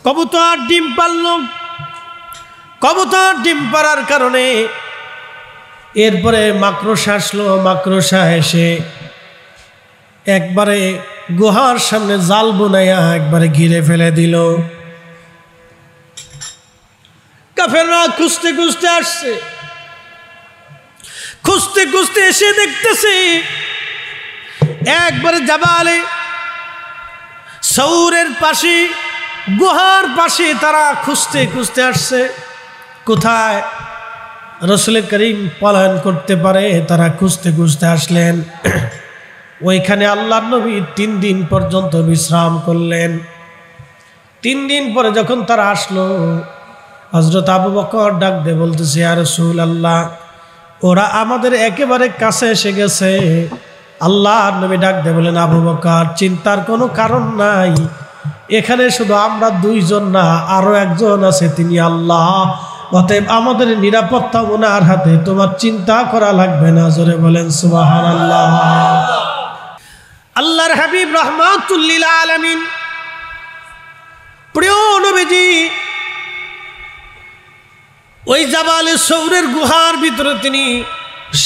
কবুতর ডিম পারল। কবুতর ডিম পারার কারণে এরপরে মাকড়সা আসলো। মাকড়সা এসে একবারে গুহার সামনে জাল বুনাইয়া একবারে ঘিরে ফেলে দিল। কাফেররা খুঁজতে খুঁজতে আসছে। খুঁজতে খুঁজতে এসে দেখতেছে একবারে জাবালে সৌরের পাশে, গুহার পাশে তারা খুঁজতে খুঁজতে আসছে। কোথায় রাসূল করিম পলায়ন করতে পারে তারা খুঁজতে খুঁজতে আসলেন। ওইখানে আল্লাহর নবী 3 দিন পর্যন্ত বিশ্রাম করলেন। 3 দিন পরে যখন তারা আসলো, হযরত আবু বকর ডাক দিয়ে বলতেছে, ইয়া রাসূলুল্লাহ, ওরা আমাদের একেবারে কাছে এসে গেছে। আল্লাহর নবী ডাক দিয়ে বলেন, আবু বকর, চিন্তার কোনো কারণ নাই। এখানে শুধু আমরা 2 জন না, আরো একজন আছে, তিনি আল্লাহ। অতএব আমাদের নিরাপত্তা ওনার হাতে, তোমার চিন্তা করা লাগবে না। জোরে বলেন সুবহানাল্লাহ। আল্লাহর হাবিব রাহমাতুল লিল আলামিন প্রিয় নবীজি ওই জাবালে সৌরের গুহার ভিতরে তিনি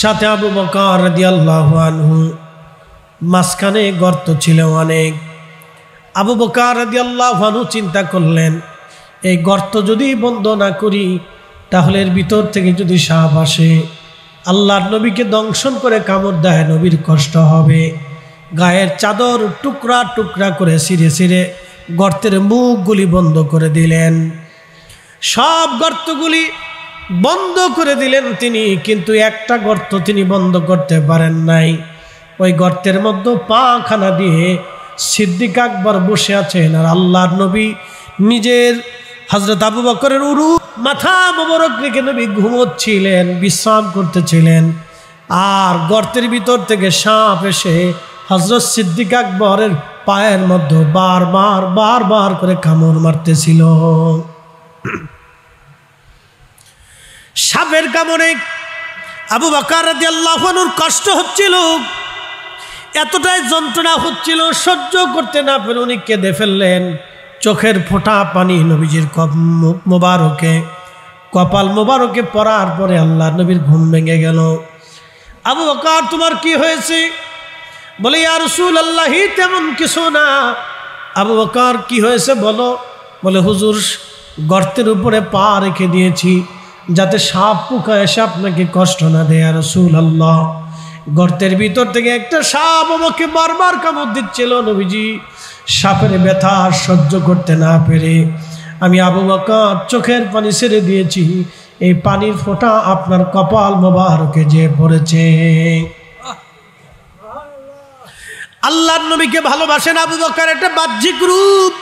সাথে আবু বকর রাদিয়াল্লাহু আনহু, মাঝখানে গর্ত ছিল অনেক। আবু বকর রাদিয়াল্লাহু আনহু চিন্তা করলেন, এই গর্ত যদি বন্ধ না করি তাহলে এর ভিতর থেকে যদি সাপ আসে, আল্লাহর নবীকে দংশন করে কামড় দেয়, নবীর কষ্ট হবে। গায়ের চাদর টুকরা টুকরা করে ছিঁড়ে ছিঁড়ে গর্তের মুখগুলি বন্ধ করে দিলেন। সব গর্তগুলি বন্ধ করে দিলেন তিনি, কিন্তু একটা গর্ত তিনি বন্ধ করতে পারেন নাই। ওই গর্তের মধ্যে পাখানা দিয়ে সিদ্দিক আকবর বসে আছেন, আর আল্লাহর নবী নিজের হযরত আবু বকরের উরু মাথা মোবারক রেখে নবী ঘুমোচ্ছিলেন, বিশ্রাম করতেছিলেন। আর গর্তের ভিতর থেকে সাপ এসে হযরত সিদ্দিক আকবরের পায়ের মধ্যে বারবার বারবার করে কামড় মারতেছিল। সাপের কামড়ে আবু বকর রাদিয়াল্লাহু আনহুর কষ্ট হচ্ছিল, এতটাই যন্ত্রণা হচ্ছিল, সহ্য করতে না পেরে উনি কেঁদে ফেললেন। চোখের ফোঁটা পানি নবীজির মুখ মোবারকে, কপাল মোবারকে পড়ার পরে আল্লাহর নবীর ঘুম ভেঙে গেল। আবু বকর, তোমার কি হয়েছে? বলে, ইয়া রাসূলুল্লাহ, তেমন কিছু না। আবু বকর, কি হয়েছে বলো। বলে, হুজুর, গর্তের উপরে পা রেখে দিয়েছি যাতে সাপ পোকা এসে আপনাকে কষ্ট না দেয়। ইয়া রাসূলুল্লাহ, গর্তের ভিতর থেকে একটা সাপ আমাকে বারবার কামড় দিচ্ছিল। নবীজি, সাপের ব্যথা সহ্য করতে না পেরে আমি আবু বকর চোখের পানি ছেড়ে দিয়েছি। এই পানির ফোঁটা আপনার কপাল মোবারকে যে পড়েছে। আল্লাহর নবীকে ভালোবাসেন আবু বকর, একটা বাহ্যিক রূপ।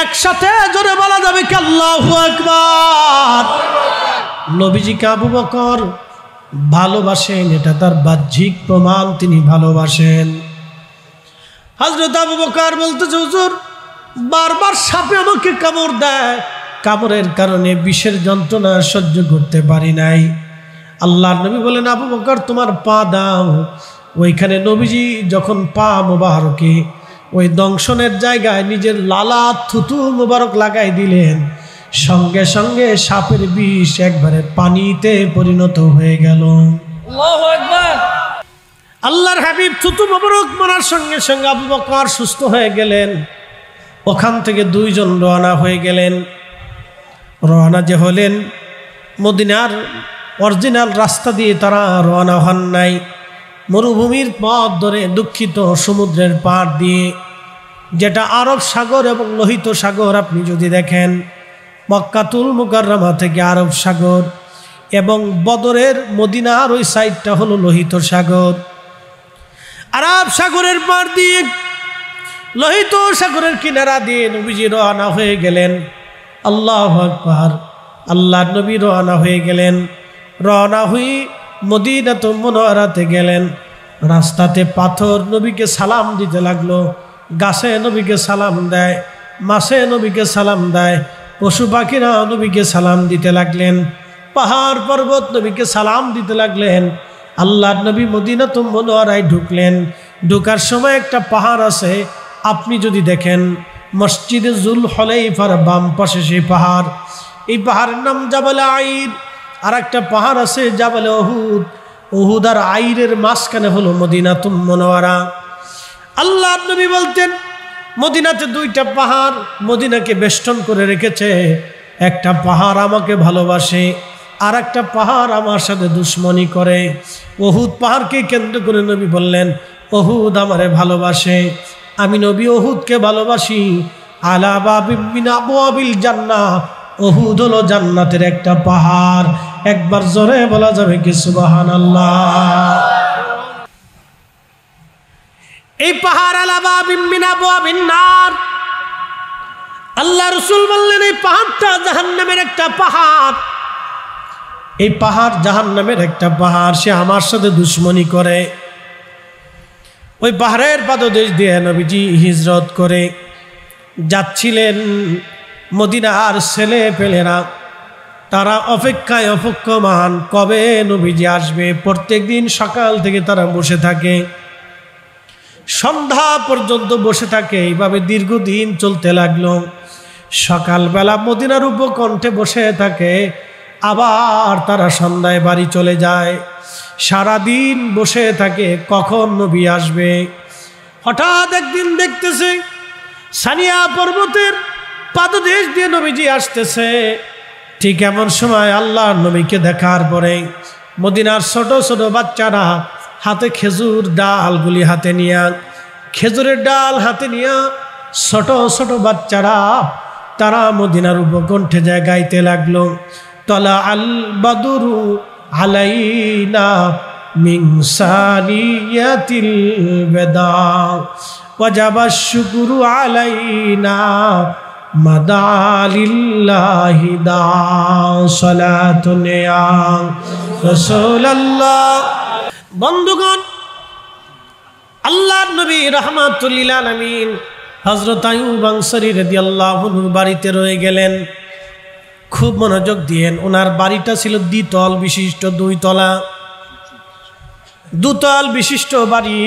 একসাথে জোরে বলা যাবে কি আল্লাহু আকবার। নবীজিকে আবু বকর ভালোবাসেন, এটা তার বাহ্যিক প্রমাণ, তিনি ভালোবাসেন। হযরত আবু বকর বলতেছে, হুজুর, বারবার সাপে আমাকে কামড় দেয়, কামড়ের কারণে বিষের যন্ত্রণা সহ্য করতে পারি নাই। আল্লাহর নবী বলেন, আবু বকর, তোমার পা দাও। ওইখানে নবীজি যখন পা মোবারকে ওই দংশনের জায়গায় নিজের লালা থুতু মোবারক লাগাই দিলেন, সঙ্গে সঙ্গে সাপের বিষ একবারে পানিতে পরিণত হয়ে গেল। আল্লাহু আকবার। আল্লাহর হাবিব থুতু মোবারক মারার সঙ্গে সঙ্গে আবু বকর সুস্থ হয়ে গেলেন। ওখান থেকে 2 জন রওনা হয়ে গেলেন। রওনা যে হলেন, মদিনার অরিজিনাল রাস্তা দিয়ে তারা রওনা হন নাই, মরুভূমির পথ ধরে দুঃখিত সমুদ্রের পাড় দিয়ে, যেটা আরব সাগর এবং লোহিত সাগর। আপনি যদি দেখেন, মক্কাতুল মুকাররমা থেকে আরব সাগর এবং বদরের মদিনার ওই সাইডটা হলো লোহিত সাগর। আরব সাগরের পাড় দিয়ে, লোহিত সাগরের কিনারা দিয়ে নবীজি রওনা হয়ে গেলেন। আল্লাহু আকবার। আল্লাহর নবী রওনা হয়ে গেলেন। রওনা হয়ে মদিনাতুল মুনাওয়ারাতে গেলেন। রাস্তাতে পাথর নবীকে সালাম দিতে লাগলো, গাছে নবীকে সালাম দেয়, মাছে নবীকে সালাম দেয়, পশু পাখিরা নবীকে সালাম দিতে লাগলেন, পাহাড় পর্বত নবীকে সালাম দিতে লাগলেন। আল্লাহর নবী মদিনাতুল মুনাওয়ারায় ঢুকলেন। ঢোকার সময় একটা পাহাড় আছে, আপনি যদি দেখেন মসজিদে জুল হলাইফার বাম পাশে সেই পাহাড়। এই পাহাড়ের নাম জাবালে আইর। আর একটা পাহাড় আছে জাবালে উহুদ। উহুদ আর আইরের মাঝখানে হলো মদিনাতুল মুনাওয়ারা। আল্লাহর নবী বলতেন মদিনাতে দুইটা পাহাড় মদিনাকে বেষ্টন করে রেখেছে। একটা পাহাড় আমাকে ভালোবাসে, আর একটা পাহাড় আমার সাথে দুশ্মনী করে। উহুদ পাহাড়কে কেন্দ্র করে নবী বললেন উহুদ আমারে ভালোবাসে, আমি নবী উহুদকে ভালোবাসি। আলা বাবিন মিন আবওয়াবিল জান্নাহ, উহুদ হলো জান্নাতের একটা পাহাড়। একবার জোরে বলা যাবে কি সুবহানাল্লাহ। এই পাহাড় আলা বাবিন মিন আবওয়াবিন নার। আল্লাহ রাসূল বললেন এই পাহাড়টা জাহান্নামের একটা পাহাড়। এই পাহাড় জাহান্নামের একটা পাহাড়, সে আমার সাথে দুশ্মনী করে। ওই পাহাড়ের পাদদেশ দিয়ে নবীজি হিজরত করে যাচ্ছিলেন। মদিনার ছেলে পেলেরা তারা অপেক্ষায় অপেক্ষমান, কবে নবীজি আসবে। প্রত্যেক দিন সকাল থেকে তারা বসে থাকে, সন্ধ্যা পর্যন্ত বসে থাকে। এইভাবে দীর্ঘদিন চলতে লাগলো। সকালবেলা মদিনার উপকণ্ঠে বসে থাকে, আবার তারা সন্ধ্যায় বাড়ি চলে যায়। সারাদিন বসে থাকে কখন নবী আসবে। হঠাৎ একদিন দেখতেছে সানিয়া পর্বতের পাদদেশ দিয়ে নবীজি আসতেছে। ঠিক এমন সময় আল্লাহর নবীকে দেখার পরে মদিনার ছোট ছোট বাচ্চারা হাতে খেজুর ডালগুলি হাতে নিয়ে, খেজুরের ডাল হাতে নিয়ে ছোট ছোট বাচ্চারা তারা মদিনার উপকণ্ঠে যায় গাইতে লাগলো তলা আল বাদুরু আলাইনা মিন সানিয়াতিল বেদা ওয়াজাবা শুকরু আলাইনা মাদালিল্লাহি দা সালাতুন ইয়া রাসূলুল্লাহ। বন্ধুগণ, আল্লাহর নবী রাহমাতুল লিল আলামিন হযরত আইয়ুব আনসারী রাদিয়াল্লাহু আনহু বাড়িতে রয়ে গেলেন। খুব মনোযোগ দিয়েন। ওনার বাড়িটা ছিল দ্বিতল বিশিষ্ট, দুতল বিশিষ্ট বাড়ি।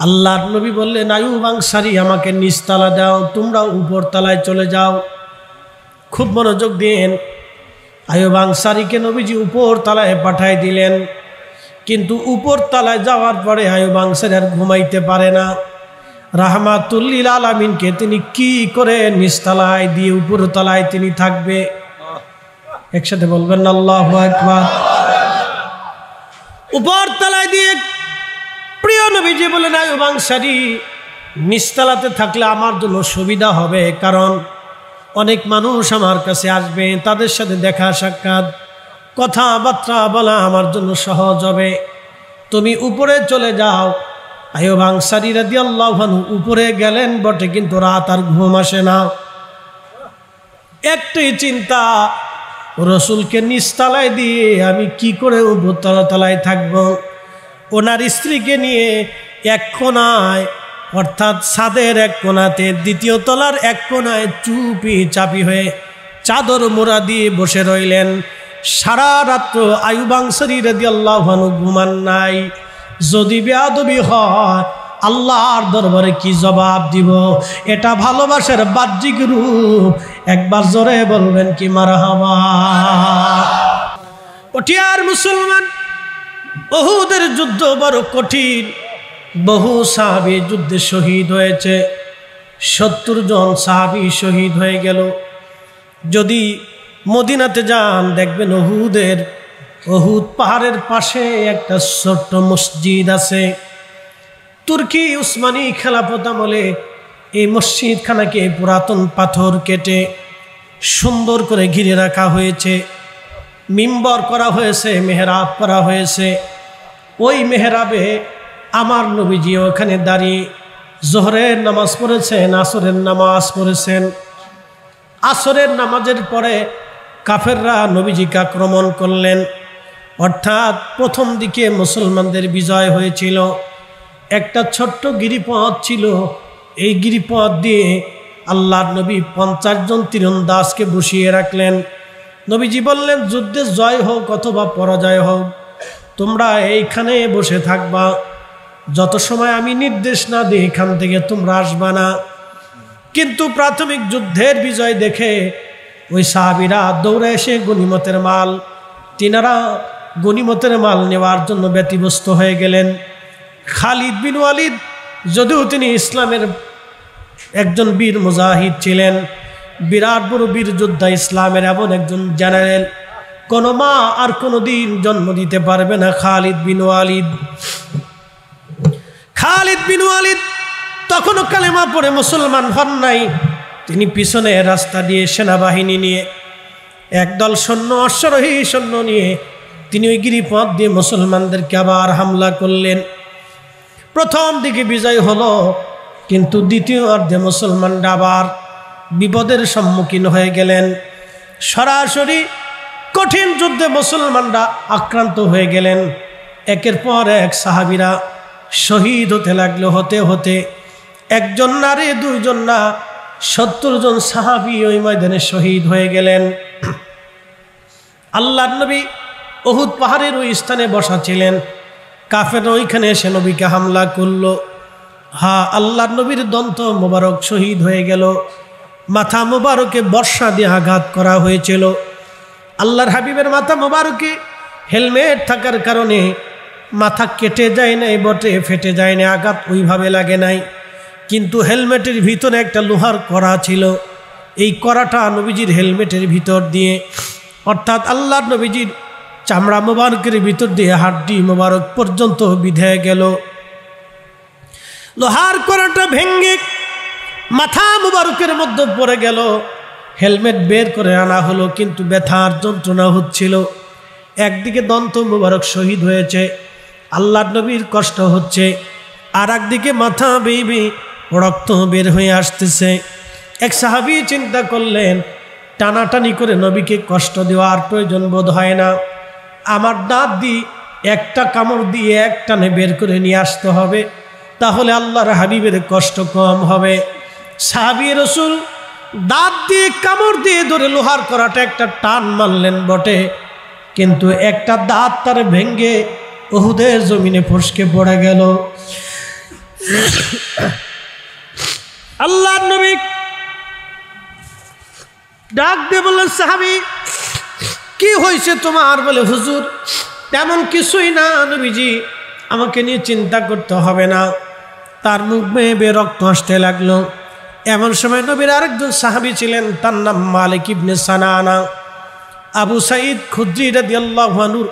আল্লাহর নবী বললেন আইয়ুব আনসারী আমাকে নিচতলা দাও, তোমরা উপর তলায় চলে যাও। খুব মনোযোগ দিয়েন। আইয়ুব আনসারীকে নবীজি উপর তলায় পাঠায় দিলেন। কিন্তু উপর তলায় যাওয়ার পরে আইয়ুব আনসারী আর ঘুমাইতে পারে না। রাহমাতুল লিল আলামিনকে তিনি কি করে নিচতলায় দিয়ে উপর তলায় তিনি থাকবে? একসাথে বলবেন আল্লাহু আকবার। উপর তলায় দিয়ে প্রিয় নবীজি বলেন আইয়ুব আনসারী নিচতলাতে থাকলে আমার জন্য সুবিধা হবে, কারণ অনেক মানুষ আমার কাছে আসবে, তাদের সাথে দেখা সাক্ষাৎ কথাবার্তা বলা আমার জন্য সহজ হবে। তুমি উপরে চলে যাও। আইয়ুব আনসারী রাদিয়াল্লাহু আনহু উপরে গেলেন বটে, কিন্তু রাত আর ঘুম আসে না। একটাই চিন্তা, রসুলকে নিচতলায় দিয়ে আমি কি করে উপর তলায় থাকবো। ওনার স্ত্রীকে নিয়ে এক কোনায়, অর্থাৎ ছাদের এক কোনাতে, দ্বিতীয় তলার এক কোনায় চুপি চাপি হয়ে চাদর মোড়া দিয়ে বসে রইলেন। সারা রাত্র আইয়ুব আনসারী রাদিয়াল্লাহু আনহু ঘুমান নাই। যদি বেয়াদবি হয় আল্লাহর দরবারে কি জবাব দিব? এটা ভালোবাসার বাহ্যিক রূপ। একবার জোরে বলবেন কি মারহাবা। ওঠিয়ার মুসলমান, উহুদের যুদ্ধ বড় কঠিন। বহু সাহাবী যুদ্ধে শহীদ হয়েছে। 70 জন সাহাবী শহীদ হয়ে গেল। যদি মদিনাতে যান দেখবেন উহুদ পাহাড়ের পাশে একটা ছোট্ট মসজিদ আছে। তুর্কি উসমানী খেলাফত আমলে এই মসজিদখানাকে পুরাতন পাথর কেটে সুন্দর করে ঘিরে রাখা হয়েছে। মিম্বর করা হয়েছে, মেহরাব করা হয়েছে। ওই মেহরাবে আমার নবীজি ওখানে দাঁড়িয়ে জোহরের নামাজ পড়েছেন, আসরের নামাজ পড়েছেন। আসরের নামাজের পরে কাফেররা নবীজিকে আক্রমণ করলেন। অর্থাৎ প্রথম দিকে মুসলমানদের বিজয় হয়েছিল। একটা ছোট্ট গিরিপথ ছিল, এই গিরিপথ দিয়ে আল্লাহর নবী 50 জন তীরন্দাজকে বসিয়ে রাখলেন। নবীজি বললেন যুদ্ধে জয় হোক অথবা পরাজয় হোক, তোমরা এইখানে বসে থাকবা, যত সময় আমি নির্দেশ না দিই এখান থেকে তোমরা আসবা না। কিন্তু প্রাথমিক যুদ্ধের বিজয় দেখে ওই সাহাবীরা দৌড়ে এসে গনিমতের মাল, তিনারা গনিমতের মাল নেওয়ার জন্য ব্যতিব্যস্ত হয়ে গেলেন। খালিদ বিন ওয়ালিদ যদিও তিনি ইসলামের একজন বীর মুজাহিদ ছিলেন, বিরাট বড় বীর যোদ্ধা, ইসলামের এমন একজন জেনারেল, কোনো মা আর কোনো দিন জন্ম দিতে পারবে না। খালিদ বিন ওয়ালিদ তখনও কালেমা পড়ে মুসলমান হন নাই। তিনি পিছনে রাস্তা দিয়ে সেনাবাহিনী নিয়ে একদল সৈন্য, অশ্বারোহী সৈন্য নিয়ে তিনি ওই গিরিপথ দিয়ে মুসলমানদেরকে আবার হামলা করলেন। প্রথম দিকে বিজয় হলো, কিন্তু দ্বিতীয় অর্ধে মুসলমানরা আবার বিপদের সম্মুখীন হয়ে গেলেন। সরাসরি কঠিন যুদ্ধে মুসলমানরা আক্রান্ত হয়ে গেলেন। একের পর এক সাহাবীরা শহীদ হতে লাগলো। হতে হতে একজন না রে, দুইজন না, 70 জন সাহাবী ওই ময়দানে শহীদ হয়ে গেলেন। আল্লাহর নবী উহুদ পাহাড়ের ওই স্থানে বসা ছিলেন। কাফেররা ওইখানে এসে নবীকে হামলা করলো। আল্লাহর নবীর দন্ত মোবারক শহীদ হয়ে গেল। মাথা মোবারকে বর্ষা দিয়ে আঘাত করা হয়েছিল। আল্লাহর হাবিবের মাথা মোবারকে হেলমেট থাকার কারণে মাথা কেটে যায় নাই বটে, ফেটে যায় না, আঘাত ওইভাবে লাগে নাই, কিন্তু হেলমেটের ভিতরে একটা লোহার কড়া ছিল। এই কড়াটা নবীজির হেলমেটের ভিতর দিয়ে, অর্থাৎ আল্লাহর নবীজির চামড়া মোবারকের ভিতর দিয়ে হাড্ডি মোবারক পর্যন্ত বিধে গেল। লোহার কড়াটা ভেঙ্গে মাথা মোবারকের মধ্যে পড়ে গেল। হেলমেট বের করে আনা হলো, কিন্তু ব্যথার যন্ত্রণা হচ্ছিল। একদিকে দন্ত মোবারক শহীদ হয়েছে, আল্লাহর নবীর কষ্ট হচ্ছে, আর একদিকে মাথা বেয়ে রক্ত বের হয়ে আসতেছে। এক সাহাবী চিন্তা করলেন, টানাটানি করে নবীকে কষ্ট দেওয়ার প্রয়োজন বোধ হয় না, আমার দাঁত দিয়ে একটা কামড় দিয়ে এক টানে বের করে নিয়ে আসতে হবে, তাহলে আল্লাহর হাবিবের কষ্ট কম হবে। সাহাবী রাসূল দাঁত দিয়ে কামড় দিয়ে ধরে লোহার কড়াটা একটা টান মারলেন বটে, কিন্তু একটা দাঁত তার ভেঙ্গে উহুদের জমিনে ফসকে পড়ে গেল। আল্লাহর নবী ডাক দিয়ে বললেন, সাহাবী কি হয়েছে তোমার? বলে, হুজুর তেমন কিছুই না নবীজি, আমাকে নিয়ে চিন্তা করতে হবে না। তার মুখ বেয়ে রক্ত আসতে লাগলো। এমন সময় নবীর আরেকজন সাহাবী ছিলেন, তার নাম মালিক ইবনে সানানা। আবু সাঈদ খুদরি রাদিয়াল্লাহু আনহুর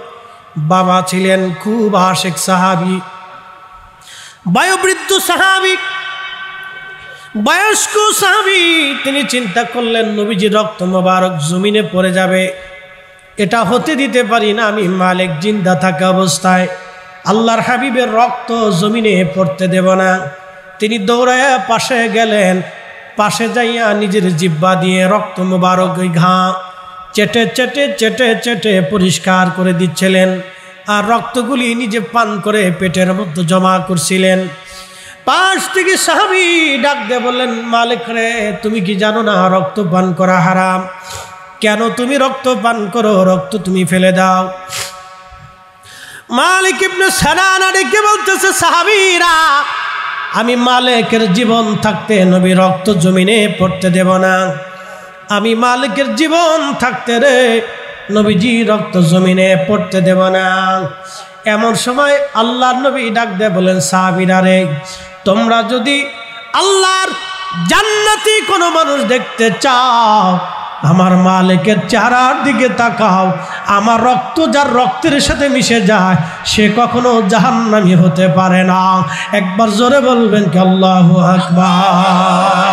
বাবা ছিলেন, খুব আশেক সাহাবী, বয়োবৃদ্ধ সাহাবী, বয়স্ক সাহাবী। তিনি চিন্তা করলেন, নবীজির রক্ত মোবারক জমিনে পড়ে যাবে, এটা হতে দিতে পারি না। আমি মালিক জিন্দা থাকা অবস্থায় আল্লাহর হাবিবের রক্ত জমিনে পড়তে দেব না। তিনি দৌড়ায়া পাশে গেলেন, পাশে যাইয়া নিজের জিহ্বা দিয়ে রক্ত মোবারক ওই ঘা চেটে চেটে চেটে চেটে পরিষ্কার করে দিচ্ছিলেন, আর রক্তগুলি নিজে পান করে পেটের মধ্যে জমা করছিলেন। পাশ থেকে সাহাবী ডাক দিয়ে বললেন, মালিক রে, তুমি কি জানো না রক্ত পান করা হারাম? কেন তুমি রক্ত পান করো? রক্ত তুমি ফেলে দাও। মালিক ইবনে সানানা ডেকে বলতেছে, সাহাবীরা, আমি মালিকের জীবন থাকতে নবী রক্ত জমিনে পড়তে দেব না। আমি মালিকের জীবন থাকতে রে নবীজি রক্ত জমিনে পড়তে দেব না। এমন সময় আল্লাহর নবী ডাক দিয়ে বলেন, সাহাবীরা রে, তোমরা যদি আল্লাহর জান্নাতি কোনো মানুষ দেখতে চাও, আমার মালিকের চেহারার দিকে তাকাও। আমার রক্ত যার রক্তের সাথে মিশে যায়, সে কখনো জাহান্নামী হতে পারে না। একবার জোরে বলবেন কি আল্লাহু আকবার।